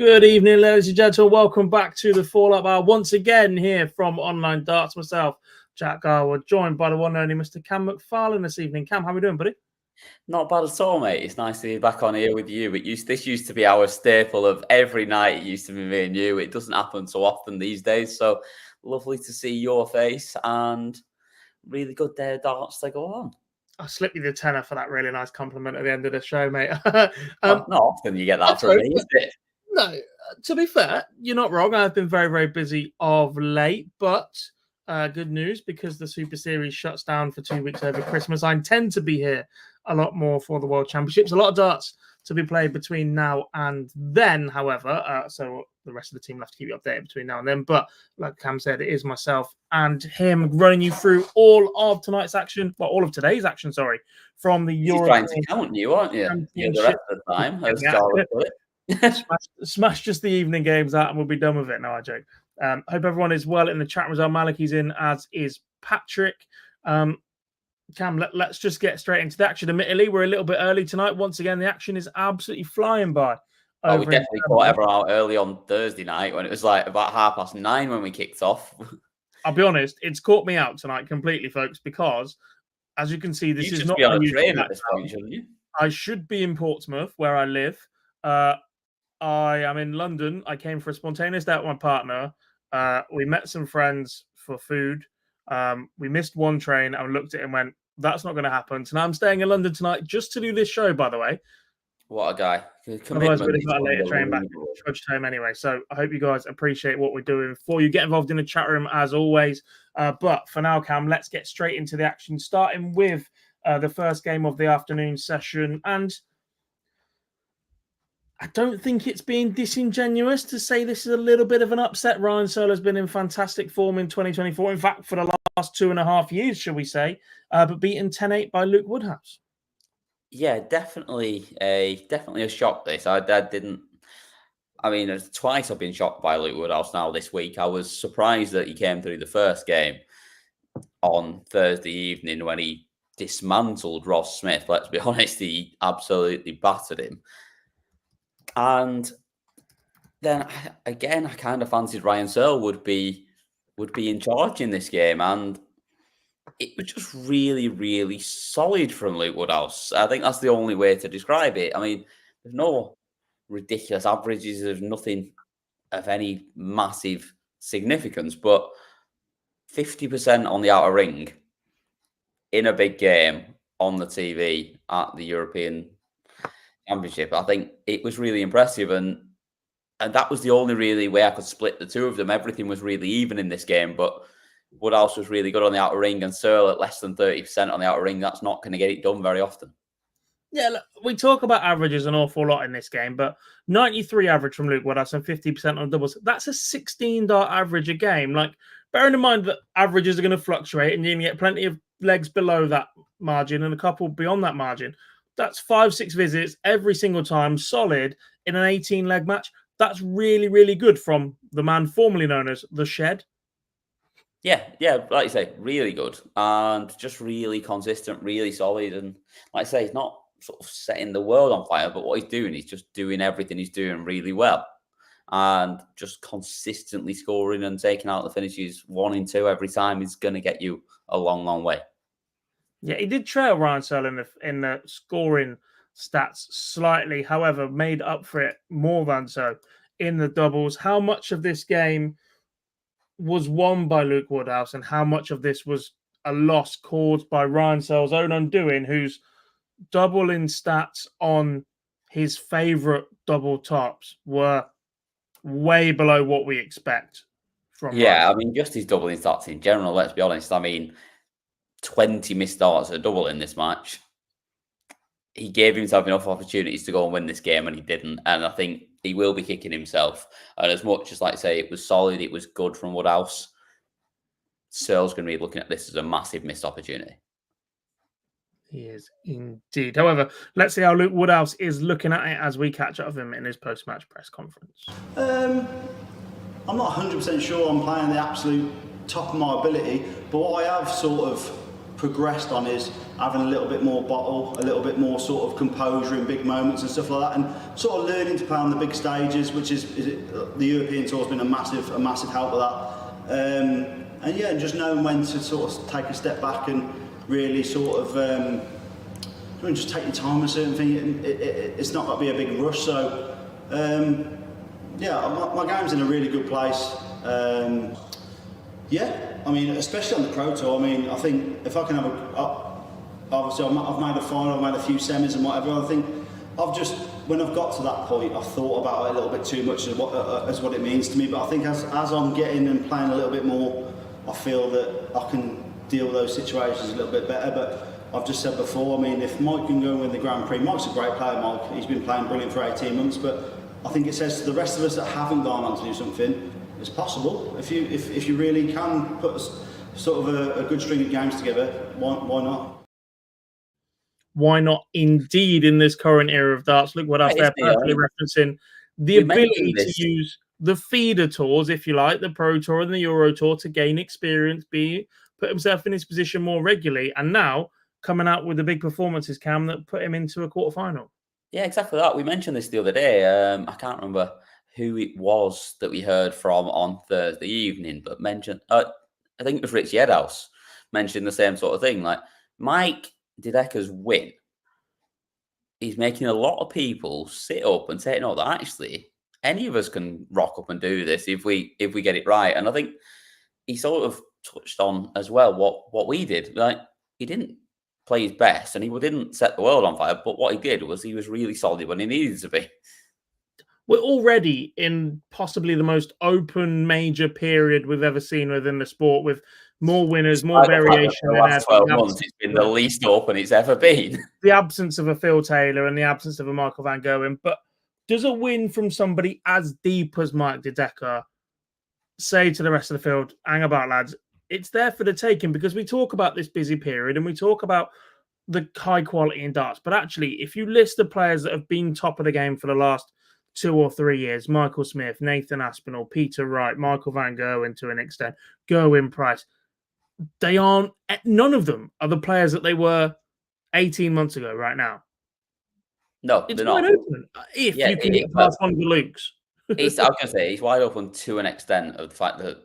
Good evening, ladies and gentlemen. Welcome back to the Fall-Up Hour. Once again, here from Online Darts, myself, Jack Garwood, joined by the one and only Mr. Cam McFarlane this evening. Cam, how are we doing, buddy? Not bad at all, mate. It's nice to be back on here with you. This used to be our staple of every night. It used to be me and you. It doesn't happen so often these days. So lovely to see your face and really good day of darts to go on. I'll slip you the tenner for that really nice compliment at the end of the show, mate. Not often you get that from me, is it? No, to be fair, you're not wrong. I've been very, very busy of late, but good news because the Super Series shuts down for 2 weeks over Christmas. I intend to be here a lot more for the World Championships. A lot of darts to be played between now and then, however. So the rest of the team will have to keep you updated between now and then. But like Cam said, it is myself and him running you through all of tonight's action, well, all of today's action, sorry, from the European. You're trying to count you, aren't you? Yeah, the rest of the time, as Charlotte put it. Smash just the evening games out and we'll be done with it. No, I joke. Hope everyone is well in the chat. Rizal Maliki's in, as is Patrick. Cam, let's just get straight into the action. Admittedly, we're a little bit early tonight. Once again, the action is absolutely flying by. We definitely caught everyone out early on Thursday night when it was like about 9:30 when we kicked off. I'll be honest, it's caught me out tonight completely, folks, because as you can see, this is not be on a train at this point, shouldn't you? I should be in Portsmouth, where I live. I am in London. I came for a spontaneous date with my partner. We met some friends for food. We missed one train and looked at it and went, that's not going to happen. So now I'm staying in London tonight just to do this show, by the way. What a guy. Otherwise, we'd have got a later train back trudged home anyway. So I hope you guys appreciate what we're doing for you. Get involved in the chat room as always. But for now, Cam, let's get straight into the action, starting with the first game of the afternoon session. And I don't think it's being disingenuous to say this is a little bit of an upset. Ryan Searle has been in fantastic form in 2024. In fact, for the last 2.5 years, shall we say, but beaten 10-8 by Luke Woodhouse. Yeah, definitely a shock. This I didn't. I mean, twice I've been shocked by Luke Woodhouse now this week. I was surprised that he came through the first game on Thursday evening when he dismantled Ross Smith. Let's be honest, he absolutely battered him. And then again, I kind of fancied Ryan Searle would be in charge in this game, and it was just really, really solid from Luke Woodhouse. I think that's the only way to describe it. I mean, there's no ridiculous averages. There's nothing of any massive significance, but 50% on the outer ring in a big game on the TV at the European Championship, I think it was really impressive, and that was the only really way I could split the two of them. Everything was really even in this game, but Woodhouse was really good on the outer ring, and Searle at less than 30% on the outer ring. That's not going to get it done very often. Yeah, look, we talk about averages an awful lot in this game, but 93 average from Luke Woodhouse and 50% on doubles. That's a 16 dart average a game. Like, bearing in mind that averages are going to fluctuate, and you're going to get plenty of legs below that margin and a couple beyond that margin. That's 5-6 visits every single time, solid in an 18-leg match. That's really, really good from the man formerly known as The Shed. Yeah, like you say, really good and just really consistent, really solid. And like I say, he's not sort of setting the world on fire, but what he's doing, he's just doing everything he's doing really well and just consistently scoring and taking out the finishes 1 and 2 every time is going to get you a long, long way. Yeah, he did trail Ryan Searle in the scoring stats slightly, however, made up for it more than so in the doubles. How much of this game was won by Luke Woodhouse and how much of this was a loss caused by Ryan Searle's own undoing, who's double in stats on his favourite double tops were way below what we expect from Ryan. I mean, just his double in stats in general, let's be honest. I mean, 20 missed darts at double in this match. He gave himself enough opportunities to go and win this game, and he didn't. And I think he will be kicking himself. And as much as, like I say, it was solid, it was good from Woodhouse, Searle's going to be looking at this as a massive missed opportunity. He is indeed. However, let's see how Luke Woodhouse is looking at it as we catch up with him in his post-match press conference. I'm not 100% sure I'm playing the absolute top of my ability, but what I have sort of progressed on is having a little bit more bottle, a little bit more sort of composure in big moments and stuff like that, and sort of learning to play on the big stages, which is the European Tour has been a massive help with that. And yeah, just knowing when to sort of take a step back and really sort of just take your time with certain thing. It's not got to be a big rush. So yeah, my game's in a really good place. Yeah, I mean, especially on the Pro Tour. I mean, I think if I can have obviously I've made a final, I've made a few semis and whatever. I think when I've got to that point, I've thought about it a little bit too much as what it means to me. But I think as I'm getting and playing a little bit more, I feel that I can deal with those situations a little bit better. But I've just said before, I mean, if Mike can go and win the Grand Prix, Mike's a great player, Mike. He's been playing brilliant for 18 months, but I think it says to the rest of us that haven't gone on to do something, it's possible. If you really can put sort of a good string of games together, why not? Why not indeed in this current era of darts? Look what else they're perfectly referencing. The ability to use the feeder tours, if you like, the Pro Tour and the Euro Tour to gain experience, put himself in his position more regularly, and now coming out with the big performances, Cam, that put him into a quarterfinal. Yeah, exactly that. We mentioned this the other day. I can't remember who it was that we heard from on Thursday evening, but mentioned, I think it was Richie Edhouse, mentioned the same sort of thing. Like, Mike Dideka's win, he's making a lot of people sit up and say, no, that actually any of us can rock up and do this if we get it right. And I think he sort of touched on as well what we did. Like, he didn't play his best and he didn't set the world on fire, but what he did was he was really solid when he needed to be. We're already in possibly the most open major period we've ever seen within the sport, with more winners, more variation. The last 12 months, it's been the least open it's ever been. The absence of a Phil Taylor and the absence of a Michael van Gerwen. But does a win from somebody as deep as Mike Dideka say to the rest of the field, hang about, lads, it's there for the taking? Because we talk about this busy period and we talk about the high quality in darts. But actually, if you list the players that have been top of the game for the last 2 or 3 years, Michael Smith, Nathan Aspinall, Peter Wright, Michael van Gerwen to an extent, Gerwin Price, none of them are the players that they were 18 months ago right now. No, it's they're wide not. open if you can get past one of the Lukes. I was going to say, he's wide open to an extent of the fact that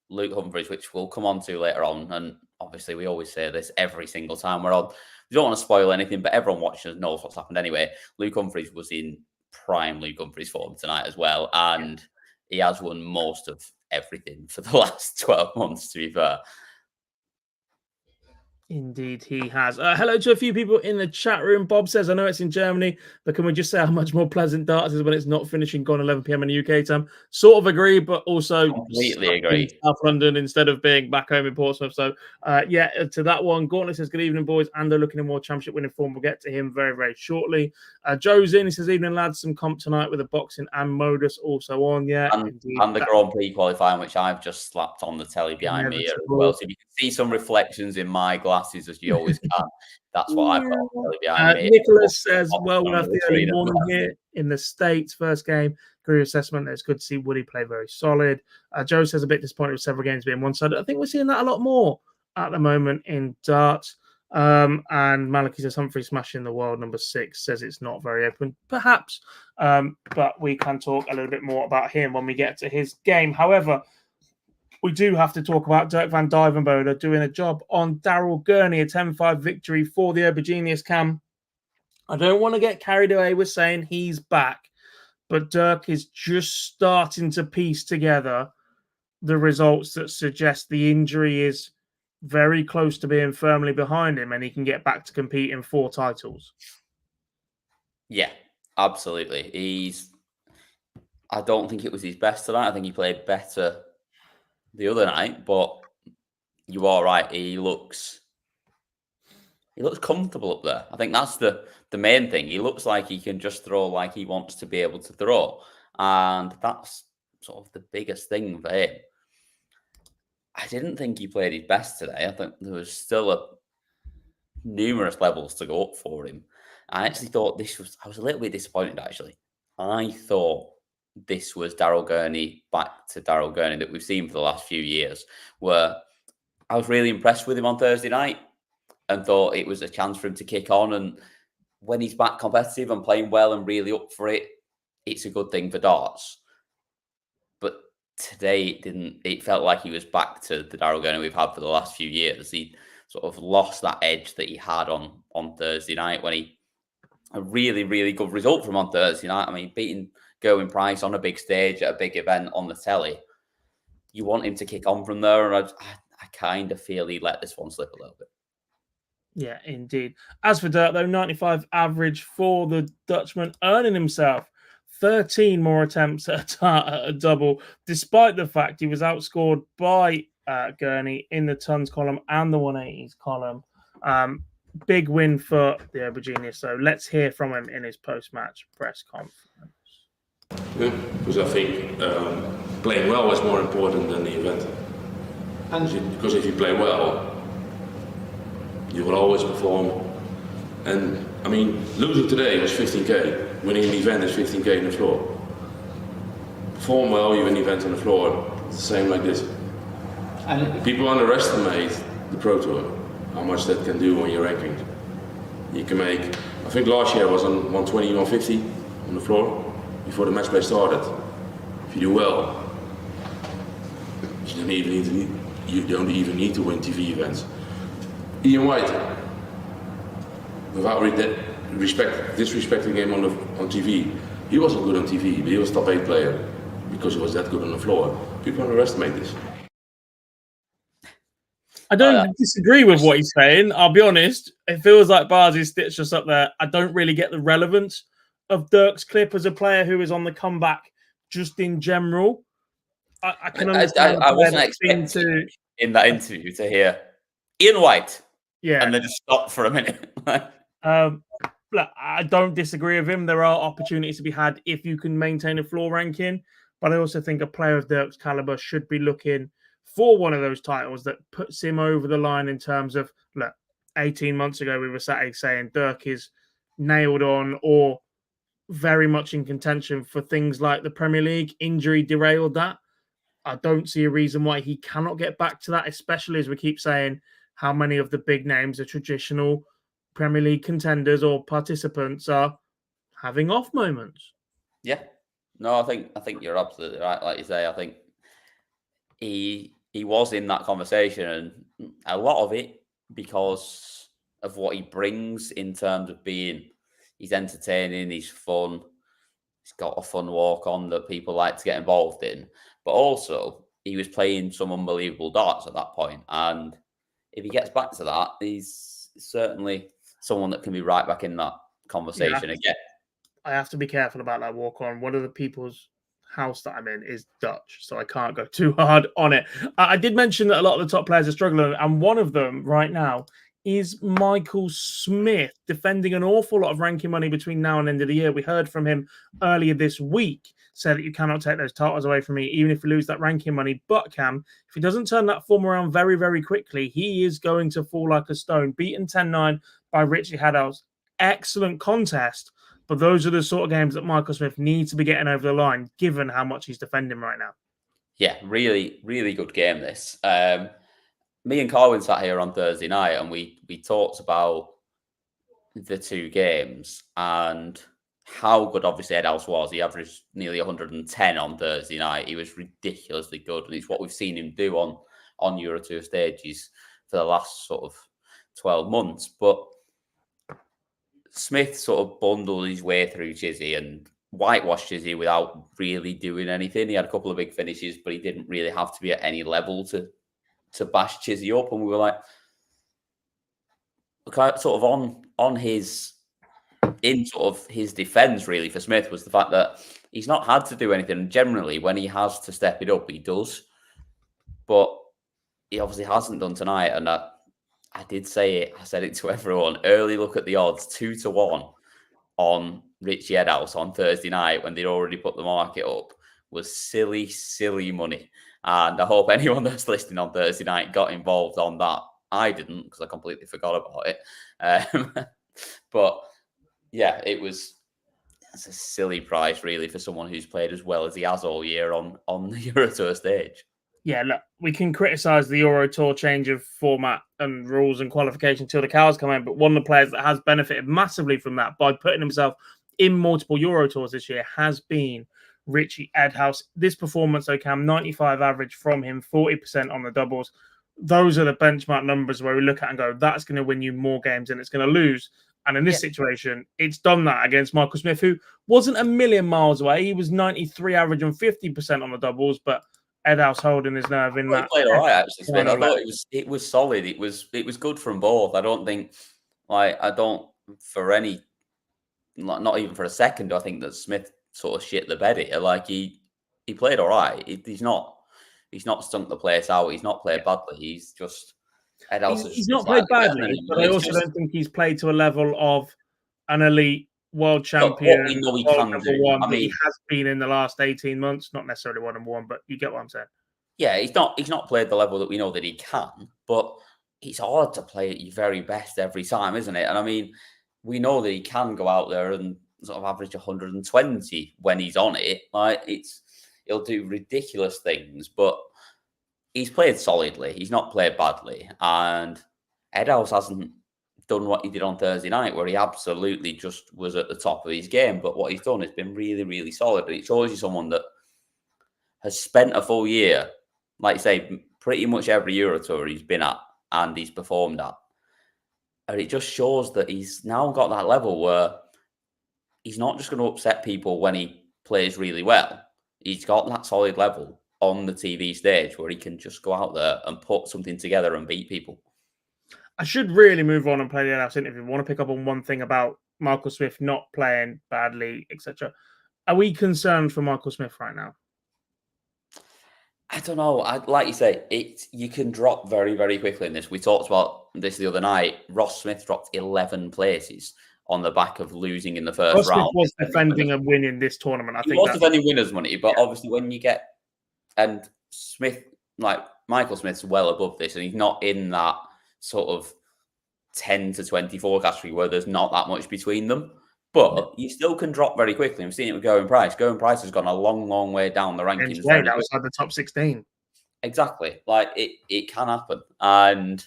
Luke Humphries, which we'll come on to later on, and obviously we always say this every single time we're on, we don't want to spoil anything, but everyone watching knows what's happened anyway. Luke Humphries was in prime Luke Humphries form tonight as well, and he has won most of everything for the last 12 months, to be fair. Indeed, he has. Hello to a few people in the chat room. Bob says, I know it's in Germany, but can we just say how much more pleasant darts is when it's not finishing gone 11 p.m. in the UK time? Sort of agree, but also completely agree. South London instead of being back home in Portsmouth. So, yeah, to that one. Gauntlet says, good evening, boys. Ando looking in more championship winning form. We'll get to him very, very shortly. Joe's in. He says, evening, lads. Some comp tonight with the boxing and Modus also on. Yeah, and the Grand Prix qualifying, which I've just slapped on the telly behind me here as well. So you can see some reflections in my glasses, as you always can. That's what I've got on the telly behind me. Nicholas says, well, we'll have the early morning here in the States. First game, career assessment. It's good to see Woody play very solid. Joe says a bit disappointed with several games being one-sided. I think we're seeing that a lot more at the moment in darts. And Maliki says Humphries smashing the world. Number 6 says it's not very open, perhaps. But we can talk a little bit more about him when we get to his game. However, we do have to talk about Dirk van Duijvenbode doing a job on Daryl Gurney, a 10-5 victory for the Auberginius, Cam. I don't want to get carried away with saying he's back, but Dirk is just starting to piece together the results that suggest the injury is very close to being firmly behind him and he can get back to competing for titles. Yeah, absolutely. I don't think it was his best tonight. I think he played better the other night, but you are right. He looks comfortable up there. I think that's the main thing. He looks like he can just throw like he wants to be able to throw, and that's sort of the biggest thing for him. I didn't think he played his best today. I think there was still numerous levels to go up for him. I actually thought I was a little bit disappointed, actually. I thought this was Daryl Gurney, back to Daryl Gurney that we've seen for the last few years, where I was really impressed with him on Thursday night. and thought it was a chance for him to kick on. And when he's back competitive and playing well and really up for it, it's a good thing for darts. But today it didn't. It felt like he was back to the Daryl Gurney we've had for the last few years. He sort of lost that edge that he had on Thursday night when he a really, really good result from on Thursday night. I mean, beating Gerwen Price on a big stage at a big event on the telly. You want him to kick on from there, and I kind of feel he let this one slip a little bit. Yeah, indeed. As for Dirk, though, 95 average for the Dutchman, earning himself 13 more attempts at a double, despite the fact he was outscored by Gurney in the tons column and the 180s column. Big win for the Aubergine. So let's hear from him in his post-match press conference. Yeah, because I think playing well is more important than the event. Because if you play well, you will always perform. And I mean, losing today was 15k, winning an event is 15k on the floor. Perform well, you win the event on the floor, it's the same like this. And people underestimate the Pro Tour, how much that can do on your rankings. You can make, I think last year was on 120, 150 on the floor before the match play started. If you do well, you don't even need to win TV events. Ian White, without disrespecting him on TV, he wasn't good on TV, but he was top 8 player because he was that good on the floor. People underestimate this. I don't disagree with what he's saying. I'll be honest. It feels like Barzi stitched us up there. I don't really get the relevance of Dirk's clip as a player who is on the comeback just in general. I can understand. I wasn't expecting in that interview to hear Ian White. Yeah. And then just stop for a minute. Look, I don't disagree with him. There are opportunities to be had if you can maintain a floor ranking. But I also think a player of Dirk's caliber should be looking for one of those titles that puts him over the line in terms of, look, 18 months ago, we were sat here saying Dirk is nailed on or very much in contention for things like the Premier League. Injury derailed that. I don't see a reason why he cannot get back to that, especially as we keep saying how many of the big names, the traditional Premier League contenders or participants, are having off moments. Yeah. No, I think you're absolutely right. Like you say, I think he was in that conversation, and a lot of it because of what he brings in terms of he's entertaining, he's fun, he's got a fun walk on that people like to get involved in. But also, he was playing some unbelievable darts at that point, and if he gets back to that, he's certainly someone that can be right back in that conversation again. I have to be careful about that walk on. One of the people's house that I'm in is Dutch, so I can't go too hard on it. I did mention that a lot of the top players are struggling, and one of them right now is Michael Smith, defending an awful lot of ranking money between now and end of the year. We heard from him earlier this week, said that you cannot take those titles away from me, even if you lose that ranking money. But Cam, if he doesn't turn that form around very, very quickly, he is going to fall like a stone. Beaten 10-9 by Richie Edhouse. Excellent contest. But those are the sort of games that Michael Smith needs to be getting over the line, given how much he's defending right now. Yeah, really, really good game, this. Me and Carwin sat here on Thursday night, and we talked about the two games and how good, obviously, Edhouse was. He averaged nearly 110 on Thursday night. He was ridiculously good, and it's what we've seen him do on Euro Tour stages for the last sort of 12 months. But Smith sort of bundled his way through Chizzy and whitewashed Chizzy without really doing anything. He had a couple of big finishes, but he didn't really have to be at any level to bash Chizzy up. And we were like, sort of on his defense, really, for Smith was the fact that he's not had to do anything. And generally, when he has to step it up, he does. But he obviously hasn't done tonight. And I did say it. I said it to everyone. Early look at the odds, 2-1 on Richie Edhouse on Thursday night when they'd already put the market up was silly, silly money. And I hope anyone that's listening on Thursday night got involved on that. I didn't, because I completely forgot about it. But yeah, it's a silly price, really, for someone who's played as well as he has all year on the Euro Tour stage. Yeah, look, we can criticise the Euro Tour change of format and rules and qualification till the cows come in, but one of the players that has benefited massively from that by putting himself in multiple Euro Tours this year has been Richie Edhouse. This performance, though, Cam, 95 average from him, 40% on the doubles. Those are the benchmark numbers where we look at and go, that's going to win you more games than it's going to lose. And in this situation, it's done that against Michael Smith, who wasn't a million miles away. He was 93 average and 50% on the doubles, but Edhouse holding his nerve in that. He played all right, actually, Smith. I thought it was solid. It was good from both. I don't think, for any, not even for a second, I think that Smith sort of shit the bed here. Like he played all right. He's not stunk the place out. He's not played badly. He's just Edhouse. He's not played badly, but I also don't think he's played to a level of an elite world champion. What we know he world can do. one, he has been in the last 18 months. Not necessarily world number one, but you get what I'm saying. Yeah, he's not played the level that we know that he can, but it's hard to play at your very best every time, isn't it? And I mean, we know that he can go out there and sort of average 120 when he's on it. Like he'll do ridiculous things, but he's played solidly. He's not played badly. And Edhouse hasn't done what he did on Thursday night, where he absolutely just was at the top of his game. But what he's done has been really, really solid. And it shows you someone that has spent a full year, like you say, pretty much every Euro Tour he's been at and he's performed at. And it just shows that he's now got that level where he's not just going to upset people when he plays really well. He's got that solid level on the TV stage where he can just go out there and put something together and beat people. I should really move on and play the Edhouse interview. I want to pick up on one thing about Michael Smith not playing badly, etc. Are we concerned for Michael Smith right now? I don't know. Like you say, you can drop very, very quickly in this. We talked about this the other night. Ross Smith dropped 11 places on the back of losing in the first round. Smith was defending a win in this tournament. I think he was defending winners' money, but obviously when you get and Smith, like Michael Smith's well above this, and he's not in that sort of 10 to 24 category where there's not that much between them. But you still can drop very quickly. We've seen it with Gerwen Price. Gerwen Price has gone a long, long way down the rankings. Outside the top 16. Exactly. Like it can happen. And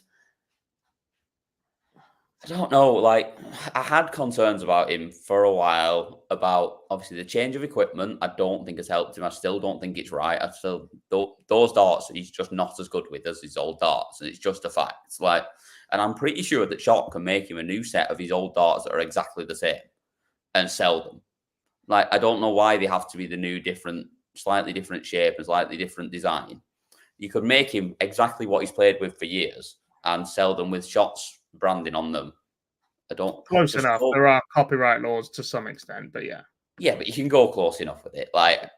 I don't know, like I had concerns about him for a while about obviously the change of equipment. I don't think has helped him. I still don't think it's right. Those darts he's just not as good with as his old darts, and it's just a fact. And I'm pretty sure that Shot can make him a new set of his old darts that are exactly the same and sell them. Like I don't know why they have to be the new, slightly different shape and slightly different design. You could make him exactly what he's played with for years and sell them with Shot's branding on them. Close enough. There are copyright laws to some extent, but yeah. Yeah, but you can go close enough with it,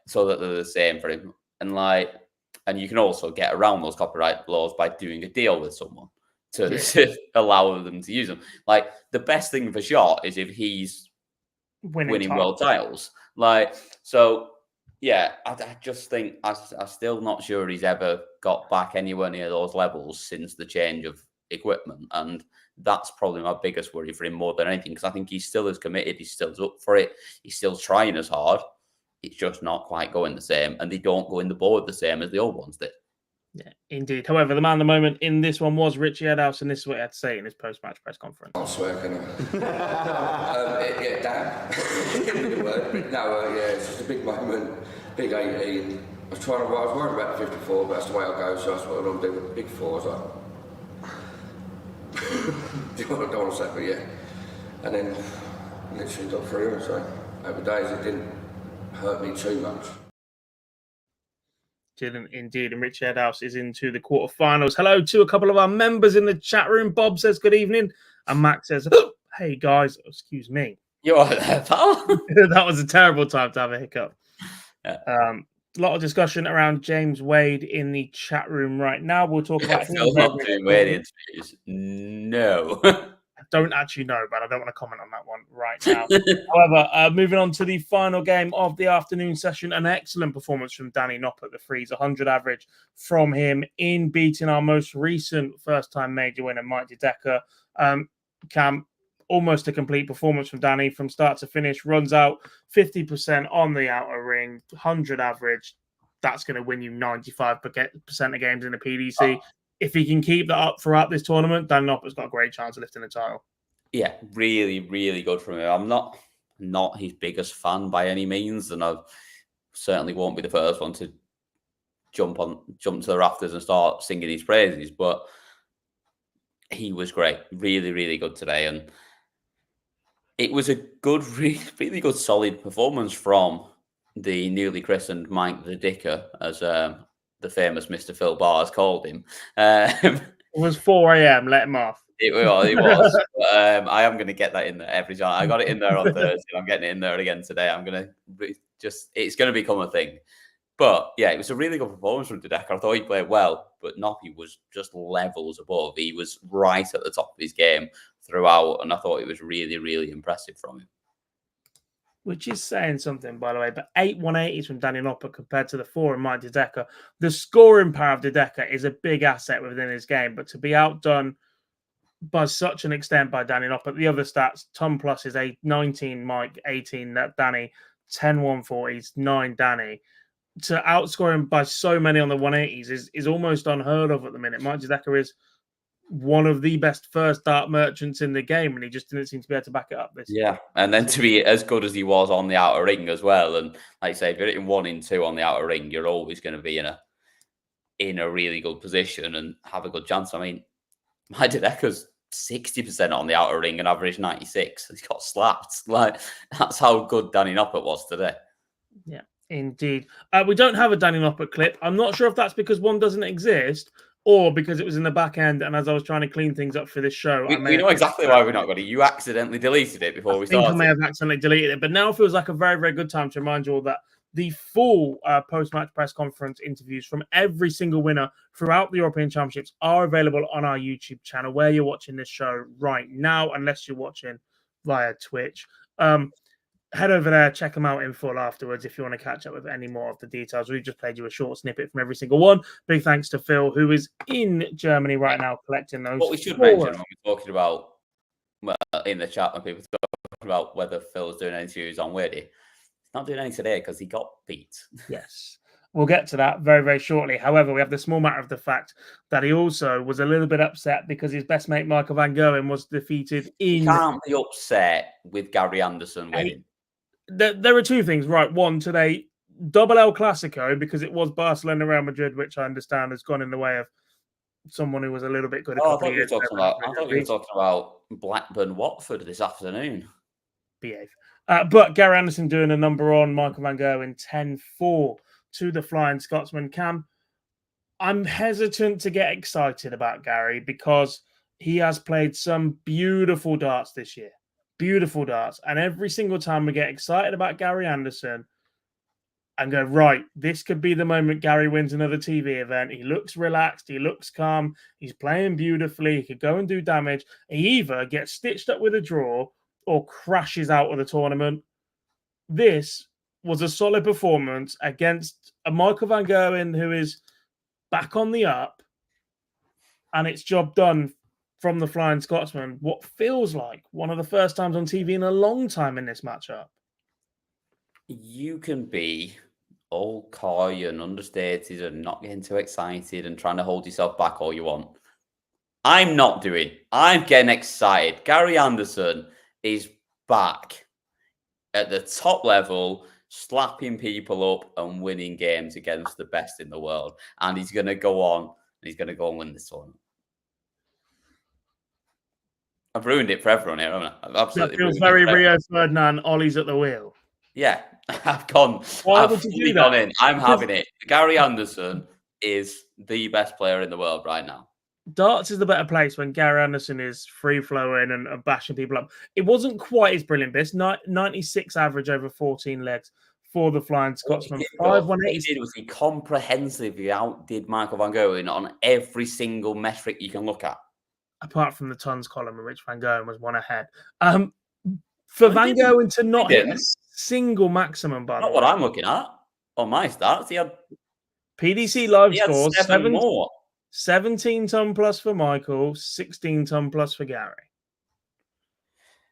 so that they're the same for him. And you can also get around those copyright laws by doing a deal with someone to allow them to use them. Like the best thing for Shot is if he's winning world titles. I just think I'm still not sure he's ever got back anywhere near those levels since the change of equipment, and that's probably my biggest worry for him more than anything, because I think he's still as committed, he's still up for it, he's still trying as hard. It's just not quite going the same, and they don't go in the board the same as the old ones did. Yeah, indeed. However, the man of the moment in this one was Richie Edhouse, and this is what he had to say in his post-match press conference. I'll swear, can I? Damn. It's just a big moment, big 18. I was worried about the 54, but that's the way I go, so that's what I normally do with big 4s. Don't want to say, but yeah. And then literally got through, so over days it didn't hurt me too much. Didn't indeed. And Richie Edhouse is into the quarterfinals. Hello to a couple of our members in the chat room. Bob says good evening, and Max says, "Hey guys, excuse me." You are there, pal. That was a terrible time to have a hiccup. Yeah. A lot of discussion around James Wade in the chat room right now. We'll talk about him. Wade interviews. No. I don't actually know, but I don't want to comment on that one right now. However, moving on to the final game of the afternoon session, an excellent performance from Danny Noppert, the Freeze, 100 average from him in beating our most recent first-time major winner, Mike Decker. Cam, almost a complete performance from Danny from start to finish, runs out 50% on the outer ring, 100 average. that's going to win you 95% of games in the PDC. If he can keep that up throughout this tournament, Dan Noppert's got a great chance of lifting the title. Yeah, really, really good from him. I'm not his biggest fan by any means, and I certainly won't be the first one to jump to the rafters and start singing his praises. But he was great, really, really good today, and it was a good, really good, solid performance from the newly christened Mike the Dicker, as the famous Mr. Phil Barr has called him. It was 4 a.m. Let him off. It was. But, I am going to get that in there every time. I got it in there on Thursday. I'm getting it in there again today. I'm going to it's going to become a thing. But yeah, it was a really good performance from Dedeker. I thought he played well, but Noppy was just levels above. He was right at the top of his game throughout, and I thought it was really, really impressive from him. Which is saying something, by the way. But 8 180s from Danny Noppert compared to the 4 in Mike Dedeker. The scoring power of Dedeker is a big asset within his game, but to be outdone by such an extent by Danny Noppert, the other stats, Tom Plus is 19 Mike, 18 Danny, 10 140s, 9 Danny. To outscore him by so many on the 180s is almost unheard of at the minute. Mike Dedeker is one of the best first dart merchants in the game, and he just didn't seem to be able to back it up this year. And then to be as good as he was on the outer ring as well, and like I say, if you're hitting 1 in 2 on the outer ring, you're always going to be in a really good position and have a good chance. I mean, Mike Dedeker's 60% on the outer ring and average 96. He's got slapped. Like, that's how good Danny Noppert was today. Yeah, indeed. We don't have a Danny Noppert clip. I'm not sure if that's because one doesn't exist or because it was in the back end, and as I was trying to clean things up for this show... We know exactly why we're not got it. You accidentally deleted it before we started. I may have accidentally deleted it, but now feels like a very, very good time to remind you all that the full post-match press conference interviews from every single winner throughout the European Championships are available on our YouTube channel, where you're watching this show right now, unless you're watching via Twitch. Head over there, check them out in full afterwards if you want to catch up with any more of the details. We've just played you a short snippet from every single one. Big thanks to Phil, who is in Germany right now collecting those. What we should mention when we're talking about, in the chat, when people talk about whether Phil's doing any interviews on Weirdy, he's not doing any today because he got beat. Yes. We'll get to that very, very shortly. However, we have the small matter of the fact that he also was a little bit upset because his best mate, Michael van Gerwen, was defeated in... You can't be upset with Gary Anderson winning. There are two things, right? One, today, double El Clasico, because it was Barcelona Real Madrid, which I understand has gone in the way of someone who was a little bit good. I thought you were talking about Blackburn Watford this afternoon. Behave. But Gary Anderson doing a number on Michael van Gerwen, 10-4 to the Flying Scotsman. Cam, I'm hesitant to get excited about Gary because he has played some beautiful darts this year. Beautiful darts. And every single time we get excited about Gary Anderson and go, right, this could be the moment Gary wins another TV event. He looks relaxed. He looks calm. He's playing beautifully. He could go and do damage. He either gets stitched up with a draw or crashes out of the tournament. This was a solid performance against a Michael van Gerwen who is back on the up, and it's job done from the Flying Scotsman. What feels like one of the first times on TV in a long time in this matchup. You can be all coy and understated and not getting too excited and trying to hold yourself back all you want. I'm not doing. I'm getting excited. Gary Anderson is back at the top level, slapping people up and winning games against the best in the world. And he's going to go on. He's going to go and win this tournament. I've ruined it for everyone here, haven't I? I've absolutely. That feels very Rio Ferdinand. Ollie's at the wheel. Yeah, I've gone. Why I've would you fully do that? gone in. I'm having it. Gary Anderson is the best player in the world right now. Darts is the better place when Gary Anderson is free-flowing and bashing people up. It wasn't quite as brilliant, but it's 96 average over 14 legs for the Flying Scotsman. What he did was he comprehensively outdid Michael van Gerwen on every single metric you can look at. Apart from the tons column in which Van Gerwen was one ahead. For Van Gerwen to not hit a single maximum, by the way. Not what I'm looking at on my stats. He had PDC live scores, 7 more. 17 ton plus for Michael, 16 ton plus for Gary.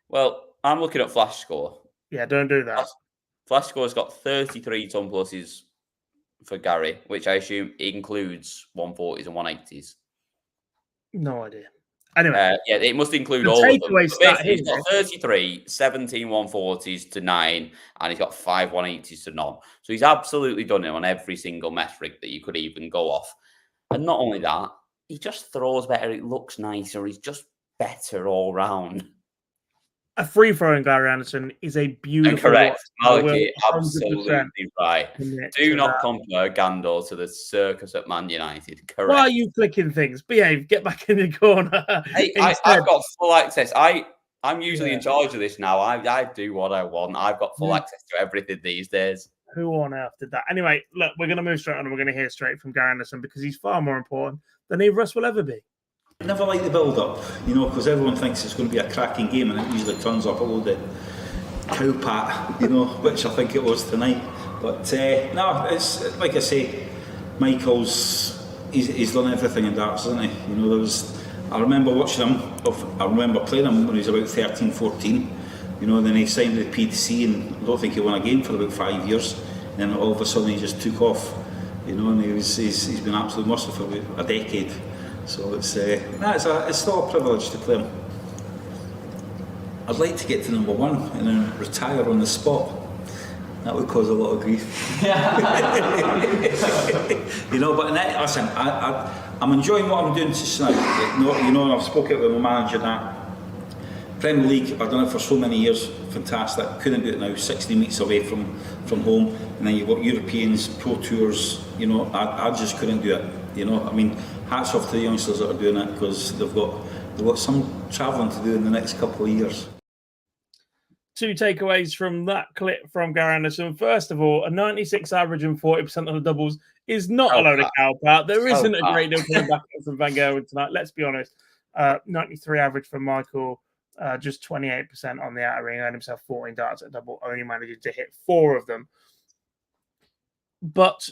Well, I'm looking at Flash Score. Yeah, don't do that. Flash Score's got 33 ton pluses for Gary, which I assume includes 140s and 180s. No idea. Anyway, yeah, it must include the all of them. takeaway But stat basically, he's here- got 33, 17 140s to 9, and he's got 5 180s to none. So he's absolutely done it on every single metric that you could even go off. And not only that, he just throws better. It looks nicer. He's just better all round. A free throwing Gary Anderson is a beautiful And correct, watch. I will Malky, 100% absolutely right. commit Do to not that. compare Gandor to the circus at Man United. Correct. Why are you clicking things? Behave. Get back in the corner. Hey, Instead, I've got full access. I'm usually Yeah. in charge of this now. I do what I want. I've got full access to everything these days. who on earth did that? Anyway, look, we're going to move straight on and we're going to hear straight from Gary Anderson because he's far more important than either of us will ever be. I never like the build-up, because everyone thinks it's going to be a cracking game and it usually turns up a load of cowpat, which I think it was tonight. But no, it's like I say, Michael's he's done everything in darts, hasn't he? I remember watching him. I remember playing him when he was about 13, 14. Then he signed with the PTC, and I don't think he won a game for about 5 years. And then all of a sudden he just took off, and he's been absolutely merciful for about a decade. So it's still a privilege to play him. I'd like to get to number 1 and then retire on the spot. That would cause a lot of grief. But listen, I'm enjoying what I'm doing just now. I've spoken with my manager that Premier League, I've done it for so many years, fantastic. Couldn't do it now, 16 weeks away from home, and then you've got Europeans, Pro Tours, I just couldn't do it. Hats off to the youngsters that are doing it because they've got some travelling to do in the next couple of years. 2 takeaways from that clip from Gary Anderson. First of all, a 96 average and 40% of the doubles is not a load of cowpat. There isn't a great deal coming back from Van Gerwen tonight, let's be honest. 93 average for Michael, just 28% on the outer ring, earned himself 14 darts at double, only managing to hit 4 of them. But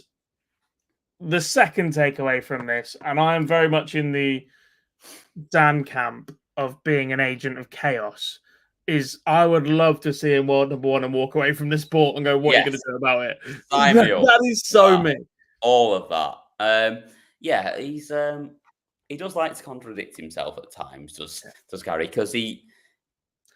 the second takeaway from this, and I am very much in the Dan camp of being an agent of chaos, is I would love to see him world number 1 and walk away from this sport and go, what are you going to do about it? That is so me. All of that. He does like to contradict himself at times, does Gary, because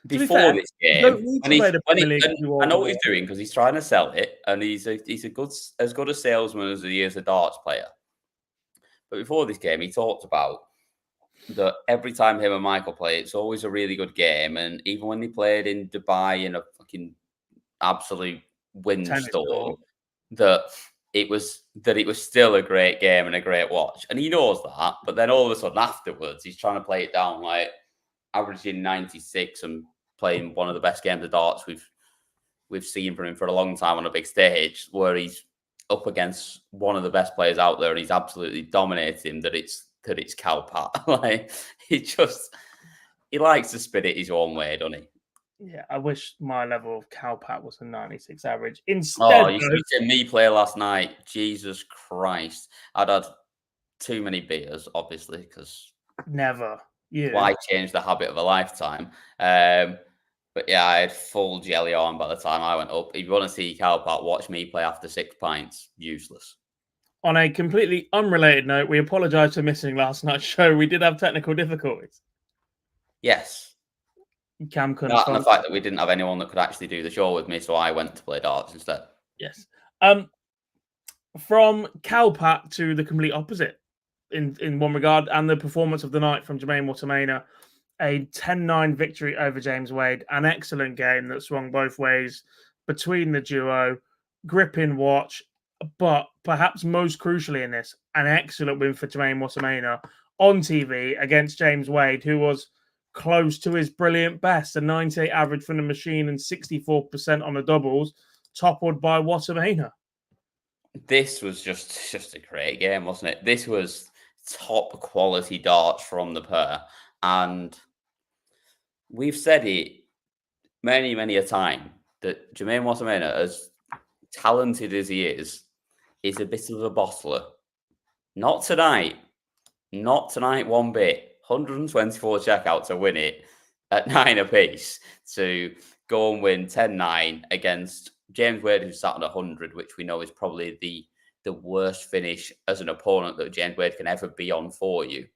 before this game, I know what he's doing because he's trying to sell it, and he's as good a salesman as he is a darts player. But before this game, he talked about that every time him and Michael play, it's always a really good game, and even when they played in Dubai in a fucking absolute windstorm, that it was still a great game and a great watch, and he knows that. But then all of a sudden afterwards, he's trying to play it down, like averaging 96 and playing one of the best games of darts we've seen from him for a long time on a big stage, where he's up against one of the best players out there and he's absolutely dominating him. That it's cowpat. Like he likes to spin it his own way, doesn't he? Yeah, I wish my level of cowpat was a 96 average. Instead, you see me play last night. Jesus Christ, I'd had too many beers, obviously, because never. Yeah. Why change the habit of a lifetime? But yeah, I had full jelly on by the time I went up. If you want to see cowpat, watch me play after 6 pints. Useless. On a completely unrelated note, we apologise for missing last night's show. We did have technical difficulties. Yes. Cam couldn't. And the fact that we didn't have anyone that could actually do the show with me, so I went to play darts instead. Yes. From cowpat to the complete opposite in one regard, and the performance of the night from Jermaine Wattimena. A 10-9 victory over James Wade. An excellent game that swung both ways between the duo. Gripping watch, but perhaps most crucially in this, an excellent win for Jermaine Wattimena on TV against James Wade, who was close to his brilliant best, a 98 average from the machine and 64% on the doubles, toppled by Wattimena. This was just a great game, wasn't it? This was top quality darts from the pair. And we've said it many, many a time that Jermaine Wattimena, as talented as he is a bit of a bottler. Not tonight. Not tonight one bit. 124 checkout to win it at 9 apiece, to go and win 10-9 against James Wade, who sat on 100, which we know is probably the the worst finish as an opponent that James Wade can ever be on for you.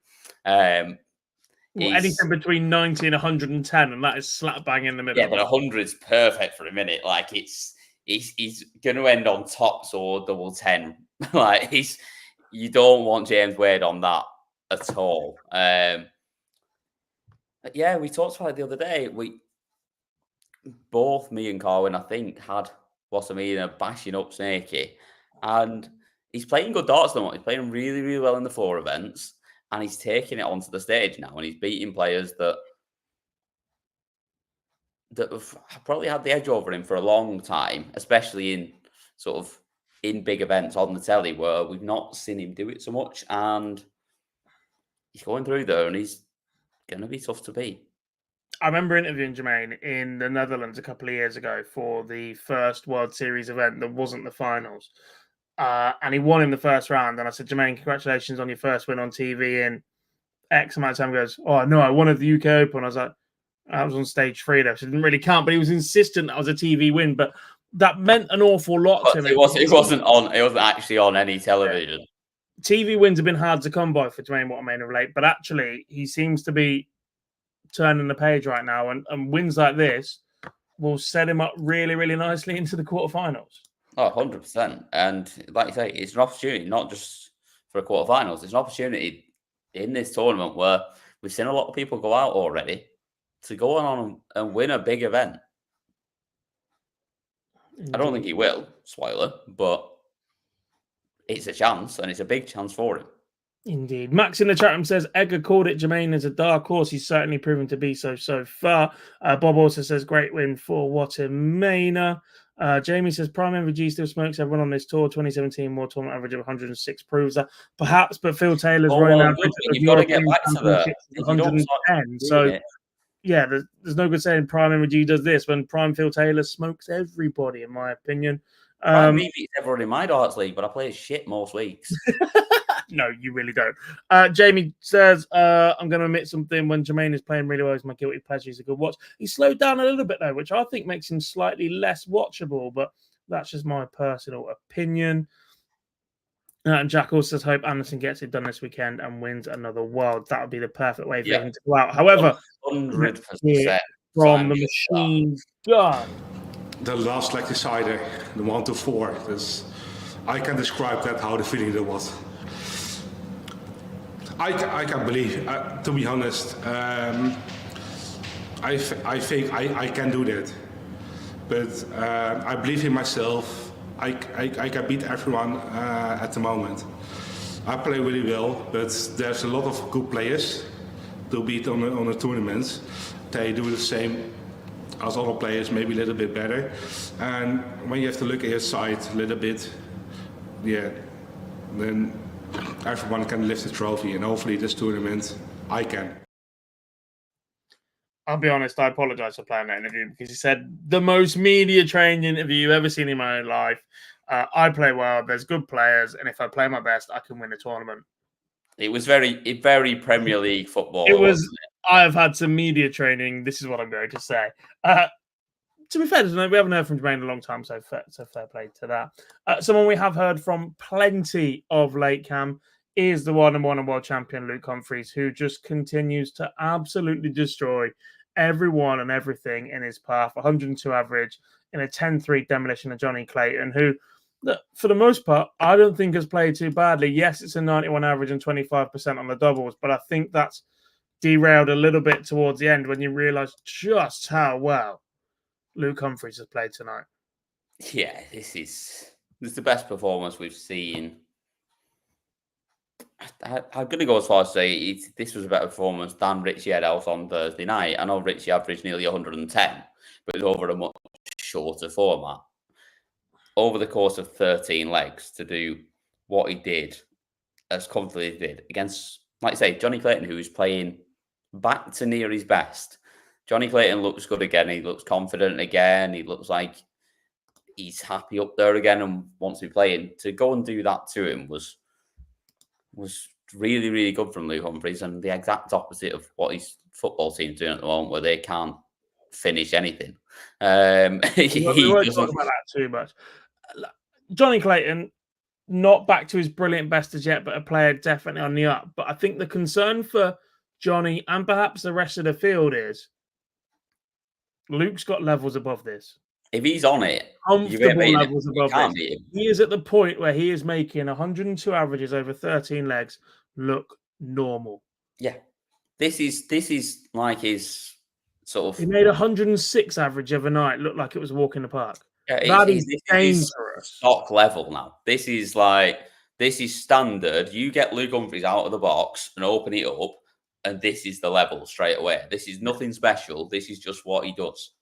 Anything between 90 and 110, and that is slap bang in the middle. Yeah, but 100 is perfect for a minute. Like he's going to end on tops or double 10. Like you don't want James Wade on that at all. Yeah, we talked about it the other day. Both me and Carwin, I think, had Wattimena bashing up Snakey, and he's playing good darts at the moment. He's playing really, really well in the 4 events, and he's taking it onto the stage now, and he's beating players that have probably had the edge over him for a long time, especially in in big events on the telly where we've not seen him do it so much, and he's going through there, and he's going to be tough to beat. I remember interviewing Jermaine in the Netherlands a couple of years ago for the first World Series event that wasn't the finals. And he won in the first round. And I said, Jermaine, congratulations on your first win on TV in X amount of time. He goes, oh, no, I won at the UK Open. I was like, I was on stage 3 though, so it didn't really count. But he was insistent that was a TV win. But that meant an awful lot to him. It wasn't actually on any television. Yeah. TV wins have been hard to come by for Jermaine Wattimena of late. But actually, he seems to be turning the page right now, and wins like this will set him up really, really nicely into the quarterfinals. Oh, 100%. And like you say, it's an opportunity, not just for a quarterfinals. It's an opportunity in this tournament where we've seen a lot of people go out already to go on and win a big event. Indeed. I don't think he will, spoiler, but it's a chance, and it's a big chance for him. Indeed. Max in the chat room says, Edgar called it Jermaine as a dark horse. He's certainly proven to be so far. Bob also says, great win for Wattimena. Jamie says, Prime MVG still smokes everyone on this tour. 2017 World Tournament average of 106 proves that. Perhaps, but Phil Taylor's running average you've got to get back to that. 110. So, yeah, there's no good saying Prime MVG does this when Prime Phil Taylor smokes everybody, in my opinion. Prime MVG is everyone in my darts league, but I play as shit most weeks. No, you really don't. Jamie says, I'm going to admit something. When Jermaine is playing really well, he's my guilty pleasure. He's a good watch. He slowed down a little bit, though, which I think makes him slightly less watchable, but that's just my personal opinion. And Jack also says, hope Anderson gets it done this weekend and wins another world. That would be the perfect way for him to go out. However, 100% from the machine gun. The last leg decider, the 1-4. I can describe that, how the feeling that was. I can't believe, to be honest. I think I can do that, but I believe in myself. I can beat everyone at the moment. I play really well, but there's a lot of good players to beat on a tournament. They do the same as other players, maybe a little bit better. And when you have to look at your side a little bit, yeah, then everyone can lift the trophy, and hopefully this tournament I can. I'll be honest, I apologise for playing that interview because he said the most media trained interview you've ever seen in my life. I play well, there's good players, and if I play my best, I can win a tournament. It was very Premier League football. It was. I have had some media training. This is what I'm going to say. To be fair, we haven't heard from Jermaine in a long time, so fair play to that. Someone we have heard from plenty of late, Cam, is the 1-1 world champion, Luke Humphries, who just continues to absolutely destroy everyone and everything in his path. 102 average in a 10-3 demolition of Johnny Clayton, who, for the most part, I don't think has played too badly. Yes, it's a 91 average and 25% on the doubles, but I think that's derailed a little bit towards the end when you realise just how well Luke Humphries has played tonight. Yeah, this is the best performance we've seen. I'm going to go as far as say this was a better performance than Richie Edhouse on Thursday night. I know Richie averaged nearly 110, but it was over a much shorter format. Over the course of 13 legs to do what he did, as comfortably as he did, against, like I say, Johnny Clayton, who is playing back to near his best. Johnny Clayton looks good again. He looks confident again. He looks like he's happy up there again and wants to be playing. To go and do that to him was really, really good from Luke Humphries, and the exact opposite of what his football team's doing at the moment, where they can't finish anything. We won't talk about that too much. Johnny Clayton, not back to his brilliant best as yet, but a player definitely on the up. But I think the concern for Johnny and perhaps the rest of the field is Luke's got levels above this. If he's on it, Comfortable levels above can't this. beat him. He is at the point where he is making 102 averages over 13 legs look normal. Yeah. This is like his sort of... He made 106 average overnight look like it was a walk in the park. Yeah, That is this dangerous. is stock level now. This is standard. You get Luke Humphries out of the box and open it up, and this is the level straight away. This is nothing special. This is just what he does.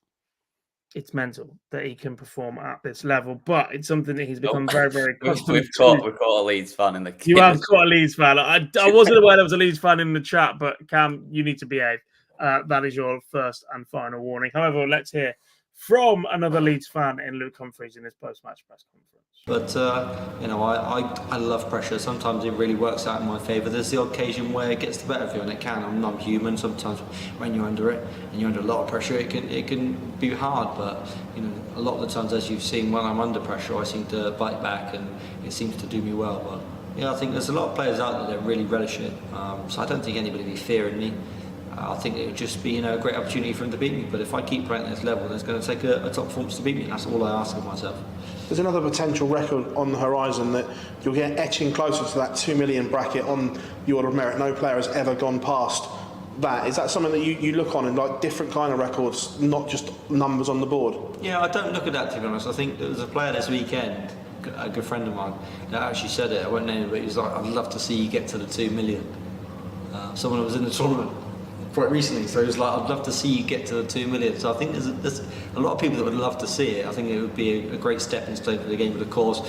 It's mental that he can perform at this level, but it's something that he's become very, very accustomed We've caught a Leeds fan in the... You have caught a Leeds fan. I wasn't aware there was a Leeds fan in the chat, but Cam, you need to behave. That is your first and final warning. However, let's hear from another Leeds fan in Luke Humphries in his post-match press conference. But, I love pressure. Sometimes it really works out in my favour. There's the occasion where it gets the better of you, and it can. I'm human. Sometimes when you're under it, and you're under a lot of pressure, it can be hard. But, a lot of the times, as you've seen, when I'm under pressure, I seem to bite back, and it seems to do me well. But, I think there's a lot of players out there that really relish it. So I don't think anybody will be fearing me. I think it would just be a great opportunity for him to beat me. But if I keep playing at this level, then it's going to take a top performance to beat me, and that's all I ask of myself. There's another potential record on the horizon that you'll get etching closer to that 2 million bracket on the order of merit. No player has ever gone past that. Is that something that you look on in like different kind of records, not just numbers on the board? Yeah, I don't look at that, to be honest. I think there was a player this weekend, a good friend of mine, that actually said it. I won't name him, but he was like, "I'd love to see you get to the 2 million." Someone who was in the tournament quite recently, so he was like, "I'd love to see you get to the 2 million." So I think there's a lot of people that would love to see it. I think it would be a great stepping stone for the game, but of course,